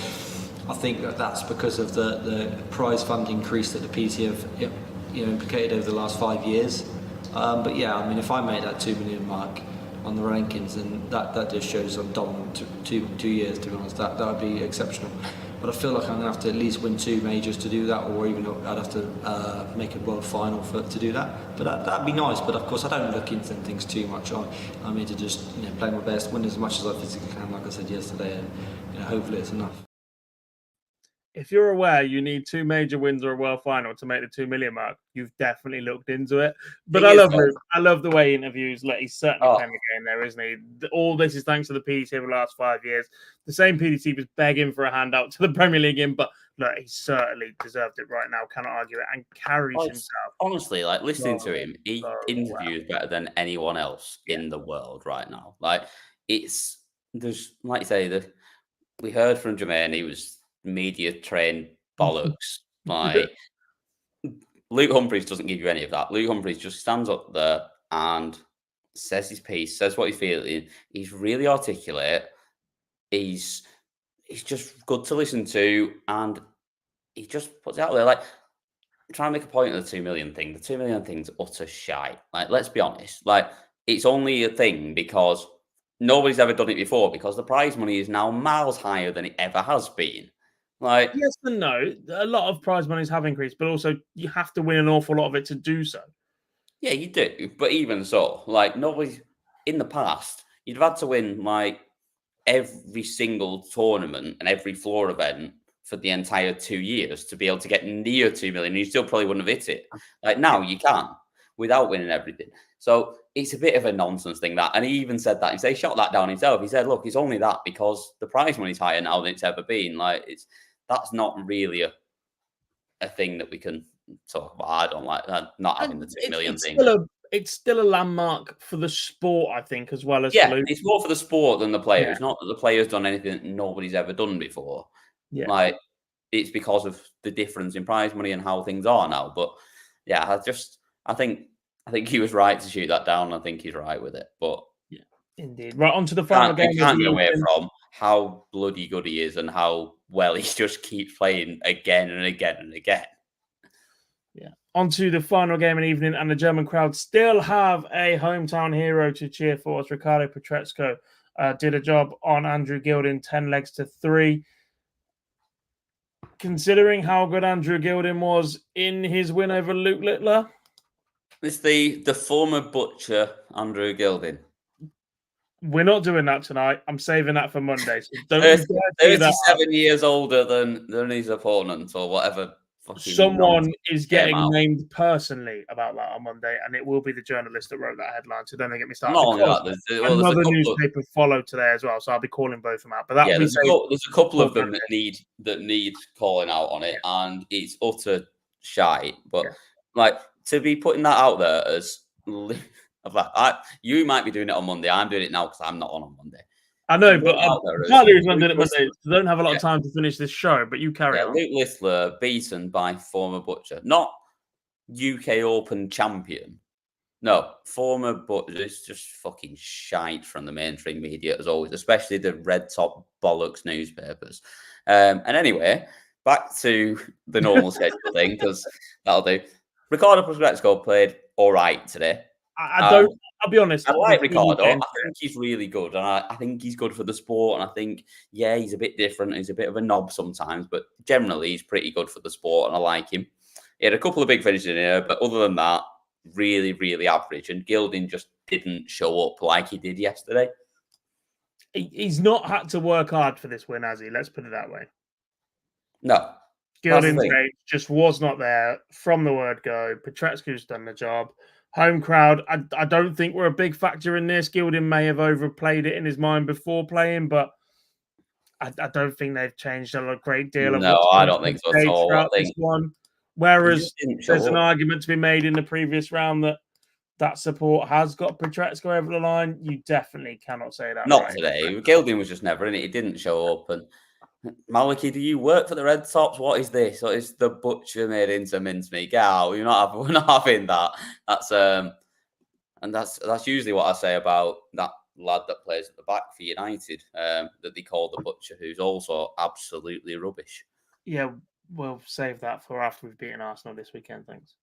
I think that's because of the prize fund increase that the PT have implicated over the last 5 years. But yeah, I mean, if I made that 2 million mark on the rankings, then that just shows I'm dominant 2 years. To be honest, that would be exceptional. But I feel like I'm going to have to at least win 2 majors to do that, or even I'd have to make a world final to do that. But that'd be nice. But of course, I don't look into things too much. I'm here to just play my best, win as much as I physically can, like I said yesterday, and hopefully it's enough. If you're aware you need 2 major wins or a world final to make the 2 million mark, you've definitely looked into it. But I love Luke. I love the way he interviews. Like, he's certainly playing the game there, isn't he? All this is thanks to the PDT over the last 5 years. The same PDT was begging for a handout to the Premier League in, but look, he certainly deserved it right now. Cannot argue it, and carries himself. Honestly, like, listening to him, he interviews better than anyone else in the world right now. Like, there's like you say, we heard from Jermaine, he was media trained bollocks. Like, Luke Humphries doesn't give you any of that. Luke Humphries just stands up there and says his piece, says what he's feeling. He's really articulate. He's just good to listen to, and he just puts it out there. Like, trying to make a point of the 2 million thing. The 2 million thing's utter shite. Like, let's be honest. Like, it's only a thing because nobody's ever done it before, because the prize money is now miles higher than it ever has been. Like, yes and no. A lot of prize monies have increased, but also you have to win an awful lot of it to do so. Yeah, you do. But even so, like, nobody in the past, you'd have had to win like every single tournament and every floor event for the entire 2 years to be able to get near 2 million. You still probably wouldn't have hit it. Like, now you can without winning everything. So it's a bit of a nonsense thing, that. And he even said that. He shot that down himself. He said, look, it's only that because the prize money's higher now than it's ever been. Like, that's not really a thing that we can talk about. I don't like that, not having the 2 million thing. It's still a landmark for the sport, I think, as well as it's more for the sport than the players. Yeah. It's not that the players done anything that nobody's ever done before. Yeah. Like, it's because of the difference in prize money and how things are now. But yeah, I think he was right to shoot that down. I think he's right with it. But yeah, indeed. Right, on to the final game. You can't get away from how bloody good he is and how well he just keeps playing again and again and again. Yeah. On to the final game of the evening, and the German crowd still have a hometown hero to cheer for. As Ricardo Pietreczko did a job on Andrew Gilding, 10 legs to 3. Considering how good Andrew Gilding was in his win over Luke Littler, It's the former butcher, Andrew Gilding. We're not doing that tonight. I'm saving that for Monday. So don't you dare do that. 37 years older than his opponent or whatever. Someone is getting named personally about that on Monday, and it will be the journalist that wrote that headline. So don't get me started. Not only that, another newspaper followed today as well. So I'll be calling both of them out. But there's a couple of them that need calling out on it, and it's utter shite. But like to be putting that out there as you might be doing it on Monday. I'm doing it now because I'm not on Monday. I know, but partly reason I'm doing it Monday. I don't have a lot of time to finish this show, but you carry on. Luke Littler beaten by former Butcher, not UK Open champion. No, former Butcher. It's just fucking shite from the mainstream media as always, especially the red top bollocks newspapers. And anyway, back to the normal schedule thing because that'll do. Ricardo Pietreczko played all right today. I'll be honest. I like Ricardo. I think he's really good. And I think he's good for the sport. And I think, he's a bit different. He's a bit of a knob sometimes. But generally, he's pretty good for the sport. And I like him. He had a couple of big finishes in here. But other than that, really, really average. And Gilding just didn't show up like he did yesterday. He's not had to work hard for this win, has he? Let's put it that way. No. Gilding just was not there from the word go. Pietreczko's done the job. Home crowd, I don't think we're a big factor in this. Gilding may have overplayed it in his mind before playing, but I don't think they've changed a great deal. I don't think so at all. I think this one. Whereas there's an argument to be made in the previous round that support has got Pietreczko over the line. You definitely cannot say that. Not today. Gilding was just never in it. He didn't show up. And Maliki, do you work for the Red Tops? What is this? What is the Butcher made into mincemeat? Get out! We're not having that. That's usually what I say about that lad that plays at the back for United, that they call the Butcher, who's also absolutely rubbish. Yeah, we'll save that for after we've beaten Arsenal this weekend. Thanks.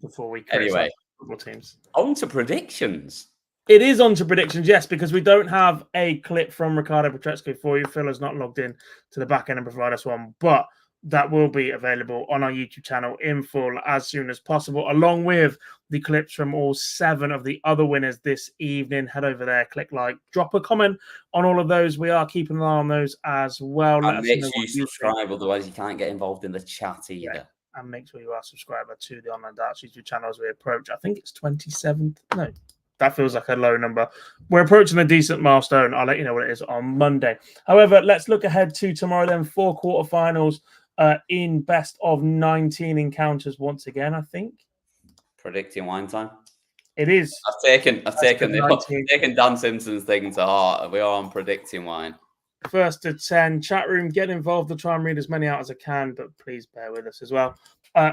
Before we football teams. On to predictions. It is on to predictions, yes, because we don't have a clip from Ricardo Pietreczko for you. Phil has not logged in to the back end and provide us one, but that will be available on our YouTube channel in full as soon as possible, along with the clips from all 7 of the other winners this evening. Head over there, click like, drop a comment on all of those. We are keeping an eye on those as well. And make sure you subscribe, otherwise you can't get involved in the chat either. Yeah. And make sure you are a subscriber to the Online Darts YouTube channel as we approach. I think it's 27th. No. That feels like a low number. We're approaching a decent milestone. I'll let you know what it is on Monday. However, let's look ahead to tomorrow then. 4 quarterfinals in best of 19 encounters once again, I think. Predicting wine time. It is. I've taken Dan Simpson's thing to heart. We are on predicting wine. First to 10. Chat room, get involved. I'll try and read as many out as I can, but please bear with us as well.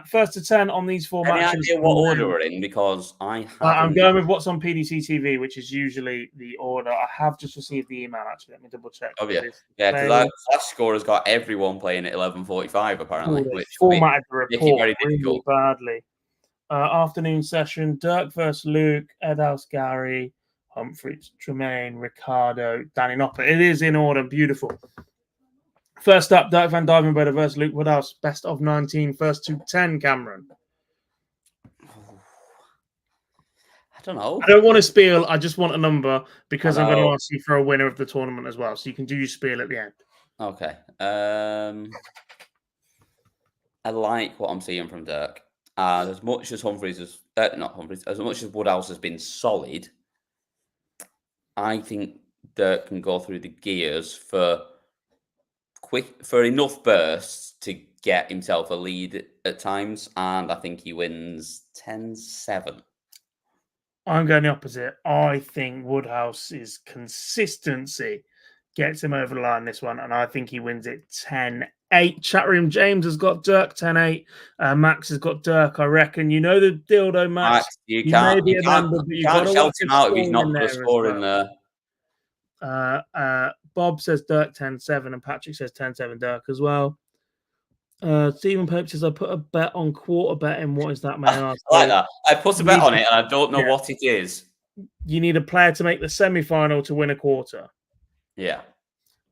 First to 10 on these 4 matches. Any idea what order we're in? Because I'm going with what's on PDC TV, which is usually the order. I have just received the email, actually. Let me double check. Oh, yeah. Yeah, because Flash Score has got everyone playing at 11:45, apparently. Which formatted the report really badly. Afternoon session, Dirk versus Luke, Edhouse, Gary, Humphries, Tremaine, Ricardo, Danny Noppert. It is in order. Beautiful. First up, Duijvenbode versus Luke Woodhouse. Best of 19, first to 10, Cameron. I don't know. I don't want to spiel. I just want a number because I'm going to ask you for a winner of the tournament as well. So you can do your spiel at the end. Okay. I like what I'm seeing from Dirk. As much as as much as Woodhouse has been solid, I think Dirk can go through the gears for enough bursts to get himself a lead at times, and I think he wins 10-7. I'm going the opposite. I think Woodhouse's consistency gets him over the line this one, and I think he wins it 10-8. Chatroom James has got Dirk 10-8. Max has got Dirk, I reckon. You know the dildo, Max. You can't shout him out if he's not put a score in there. Bob says Dirk 10-7 and Patrick says 10-7 Dirk as well. Stephen Pope says I put a bet on quarter betting. What is that, man? I like that. I put a bet on it and I don't know what it is. You need a player to make the semi-final to win a quarter. Yeah.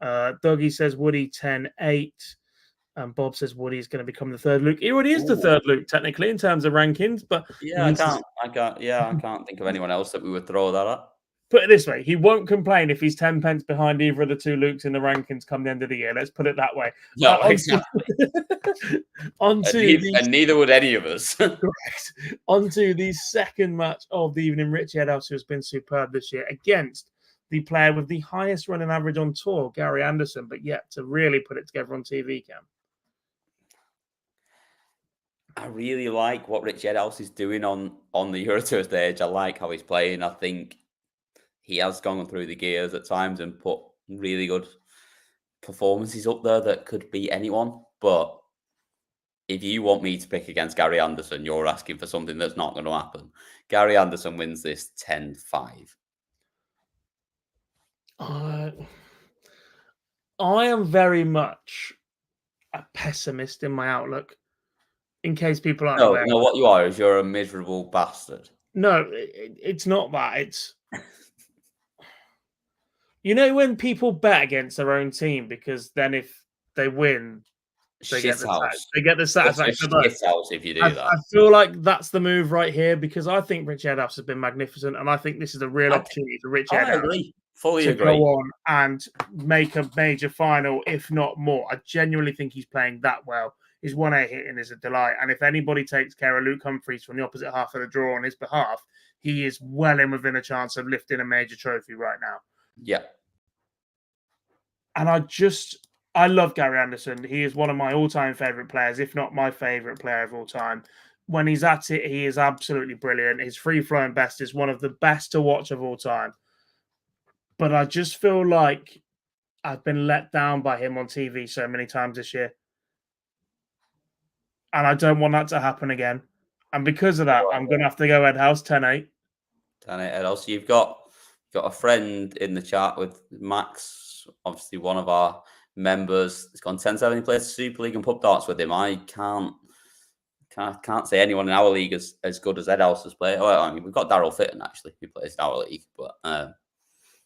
Dougie says Woody 10-8. And Bob says Woody's going to become the third Luke. He already is the Ooh. third Luke, technically, in terms of rankings. But Yeah, I can't think of anyone else that we would throw that at. put it this way, he won't complain if he's 10 pence behind either of the two Lukes in the rankings come the end of the year. Let's put it that way. No, exactly. And neither would any of us. Correct. Onto the second match of the evening. Richie Edhouse, who has been superb this year, against the player with the highest running average on tour, Gary Anderson, but yet to really put it together on TV, Cam. I really like what Richie Edhouse is doing on the Eurotour stage. I like how he's playing. I think he has gone through the gears at times and put really good performances up there that could beat anyone. But if you want me to pick against Gary Anderson, you're asking for something that's not going to happen. Gary Anderson wins this 10-5. I am very much a pessimist in my outlook. In case people aren't aware. No, what you are is you're a miserable bastard. No, it's not that. It's when people bet against their own team because then if they win, they get the satisfaction. If you do that, I feel like that's the move right here because I think Rich Edhouse has been magnificent, and I think this is a real opportunity for Rich Edhouse fully to agree. go on and make a major final, if not more. I genuinely think he's playing that well. His 1-8 hitting is a delight. And if anybody takes care of Luke Humphries from the opposite half of the draw on his behalf, he is well in within a chance of lifting a major trophy right now. Yeah. And I love Gary Anderson. He is one of my all-time favourite players, if not my favourite player of all time. When he's at it, he is absolutely brilliant. His free-flowing best is one of the best to watch of all time. But I just feel like I've been let down by him on TV so many times this year. And I don't want that to happen again. And because of that, I'm going to have to go Edhouse 10-8. 10-8 Edhouse. You've got a friend in the chat with Max, obviously one of our members. He's gone 10-7. He plays Super League and pub darts with him. I can't say anyone in our league as good as Edhouse has played. Well, I mean, we've got Daryl Fitton, actually, who plays in our league. But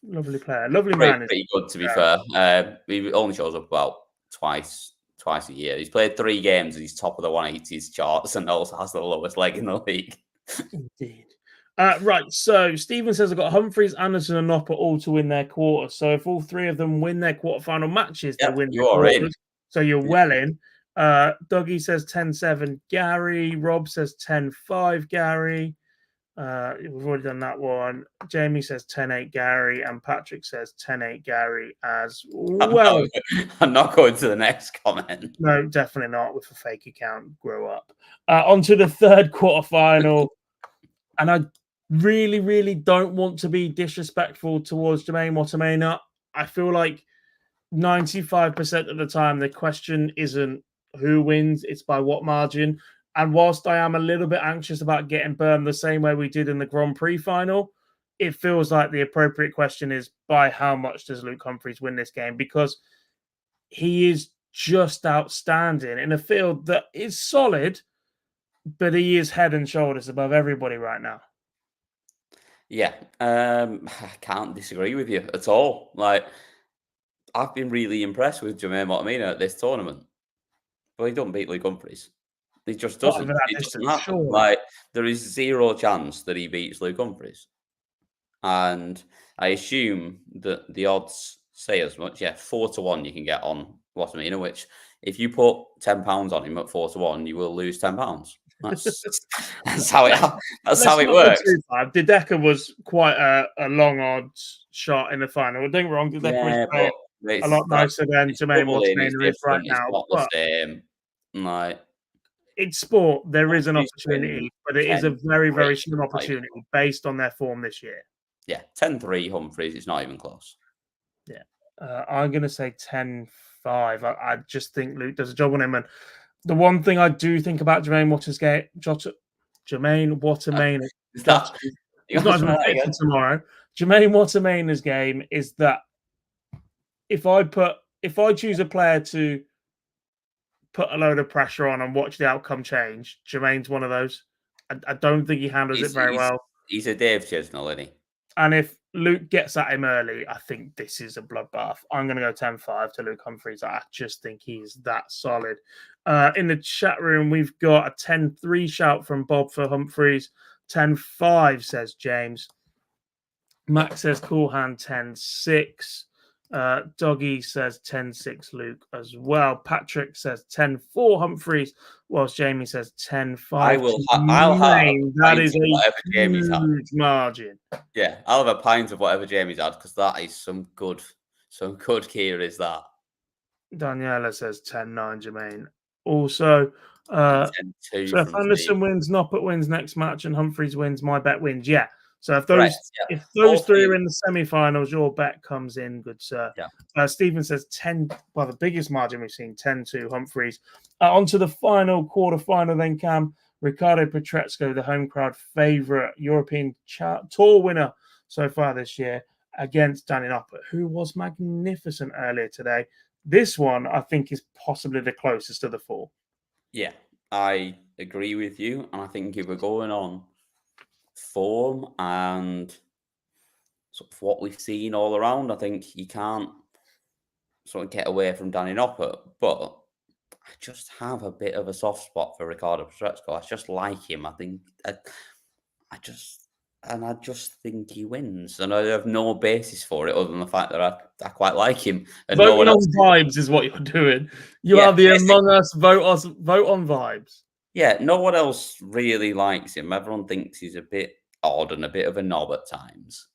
lovely player. Lovely man. Pretty good, to be fair. He only shows up about twice a year. He's played 3 games and he's top of the 180s charts and also has the lowest leg in the league. Indeed. Right, so Stephen says I've got Humphries, Anderson and Noppert all to win their quarters. So if all 3 of them win their quarterfinal matches, they win their quarters. In. So you're well in. Dougie says 10-7 Gary. Rob says 10-5 Gary. We've already done that one. Jamie says 10-8 Gary, and Patrick says 10-8 Gary as well. I'm not going to the next comment. No, definitely not with a fake account. Grow up. On to the third quarterfinal. And I really, really don't want to be disrespectful towards Jermaine Wattimena. I feel like 95% of the time the question isn't who wins, it's by what margin. And whilst I am a little bit anxious about getting burned the same way we did in the Grand Prix final, it feels like the appropriate question is by how much does Luke Humphries win this game? Because he is just outstanding in a field that is solid, but he is head and shoulders above everybody right now. Yeah, I can't disagree with you at all. Like, I've been really impressed with Jermaine Wattimena at this tournament. But he don't beat Luke Humphries. He just doesn't. Like, there is zero chance that he beats Luke Humphries. And I assume that the odds say as much. Yeah, 4-1 you can get on Wattimena, which if you put £10 on him at 4-1, you will lose £10. That's how it works. Dideka was quite a long odds shot in the final. Don't get me wrong, Dideka was a lot nicer than Jermaine Wattimena is right now. It's not the same. Like, it's sport. There is an opportunity, but it is a very, very slim opportunity based on their form this year. Yeah, 10-3 Humphries. It's not even close. Yeah, I'm going to say 10-5. I just think Luke does a job on him. And the one thing I do think about Jermaine Wattimena, he's not even fit tomorrow. Jermaine Wattimena's game is that if I choose a player to put a load of pressure on and watch the outcome change, Jermaine's one of those. I don't think he handles it very well. He's a Dave Chisnell, isn't he? And if Luke gets at him early. I think this is a bloodbath. I'm going to go 10-5 to Luke Humphries. I just think he's that solid. In the chat room, we've got a 10-3 shout from Bob for Humphries. 10-5, says James. Max says cool hand 10-6. Doggy says 10-6 Luke as well. Patrick says 10-4 Humphries, whilst Jamie says 10-5. I'll have that is a whatever Jamie's had. huge margin. Yeah, I'll have a pint of whatever Jamie's had because that is some good gear. Is that? Daniela says 10-9 Jermaine. Also, 10-2 so if from Anderson Steve. wins, Noppert wins next match, and Humphries wins, my bet wins. Yeah. So if Correct, if those three All are in the semi-finals, your bet comes in, good sir. Yeah. Stephen says 10. Well, the biggest margin we've seen, 10-2 Humphries. On to the final quarter-final then, Cam. Ricardo Pietreczko, the home crowd favourite European Tour winner so far this year, against Danny Noppert, who was magnificent earlier today. This one, I think, is possibly the closest of the four. Yeah, I agree with you, and I think if we're going on form and sort of what we've seen all around, I think you can't sort of get away from Danny Noppert. But I just have a bit of a soft spot for Ricardo Pietreczko. I just like him. I think I just think he wins, and I have no basis for it other than the fact that I quite like him. And Voting no one else on vibes is what you're doing. You are the Among Us vote on vibes. Yeah, no one else really likes him. Everyone thinks he's a bit odd and a bit of a knob at times,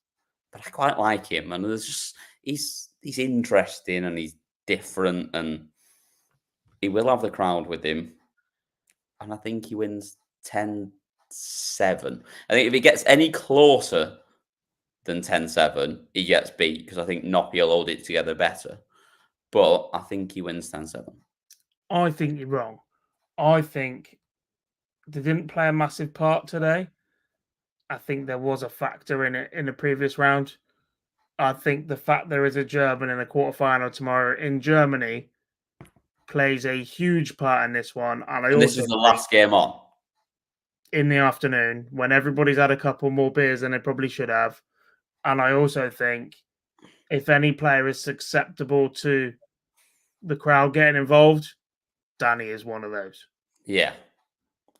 but I quite like him. And there's just he's interesting and he's different, and he will have the crowd with him. And I think he wins 10-7. I think if he gets any closer than 10-7, he gets beat because I think Noppy will hold it together better. But I think he wins 10-7. I think you're wrong. I think they didn't play a massive part today. I think there was a factor in it in the previous round. I think the fact there is a German in the quarterfinal tomorrow in Germany plays a huge part in this one. And this is the last game on. In the afternoon, when everybody's had a couple more beers than they probably should have. And I also think if any player is susceptible to the crowd getting involved, Danny is one of those. Yeah.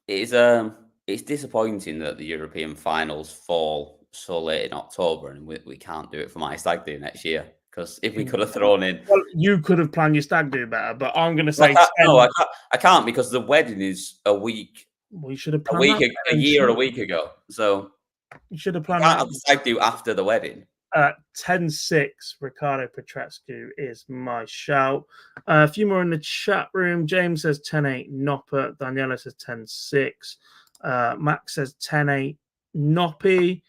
It's disappointing that the European finals fall so late in October and we can't do it for my stag do next year. Because if we could have thrown in... Well, you could have planned your stag do better, but I'm going to say... I can't because the wedding is a week... We should have planned a week ago. So you should have planned that. Have the stag do after the wedding. 10-6, Ricardo Pietreczko is my shout. A few more in the chat room. James says 10-8 Noppert. Daniela says 10-6. Max says 10-8 Noppy.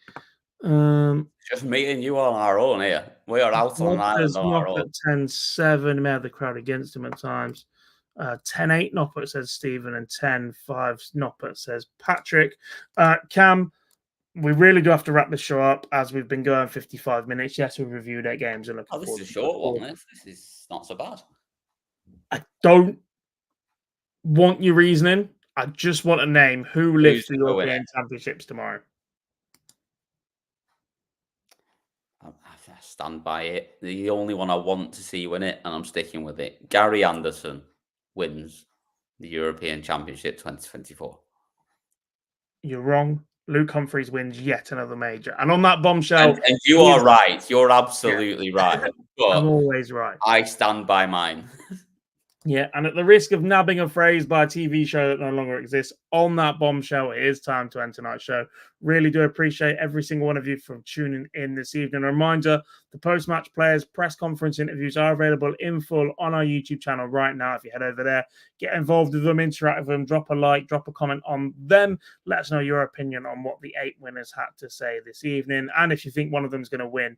Just me and you on our own here. We are out on our own. 10-7. May have the crowd against him at times. 10-8 Noppert says Stephen, and 10-5 Noppert says Patrick. Cam, we really do have to wrap this show up as we've been going 55 minutes. Yes, we've reviewed 8 games. And this is a short one. This is not so bad. I don't want your reasoning. I just want a name. Who lifts the European Championships tomorrow? I stand by it. The only one I want to see win it, and I'm sticking with it. Gary Anderson wins the European Championship 2024. You're wrong. Luke Humphries wins yet another major. And on that bombshell... And you are right. You're absolutely right. But I'm always right. I stand by mine. Yeah, and at the risk of nabbing a phrase by a TV show that no longer exists, on that bombshell, it is time to end tonight's show. Really do appreciate every single one of you for tuning in this evening. A reminder, the post-match players' press conference interviews are available in full on our YouTube channel right now. If you head over there, get involved with them, interact with them, drop a like, drop a comment on them. Let us know your opinion on what the 8 winners had to say this evening. And if you think one of them is going to win,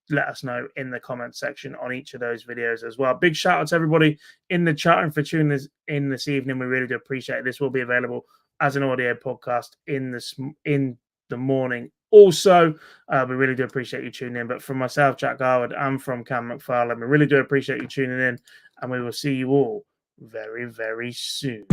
let us know in the comment section on each of those videos as well. Big shout out to everybody in the chat and for tuning in this evening. We really do appreciate it. This will be available as an audio podcast in the morning. Also, we really do appreciate you tuning in. But from myself, Jack Garwood, and from Cam McFarlane, we really do appreciate you tuning in, and we will see you all very, very soon.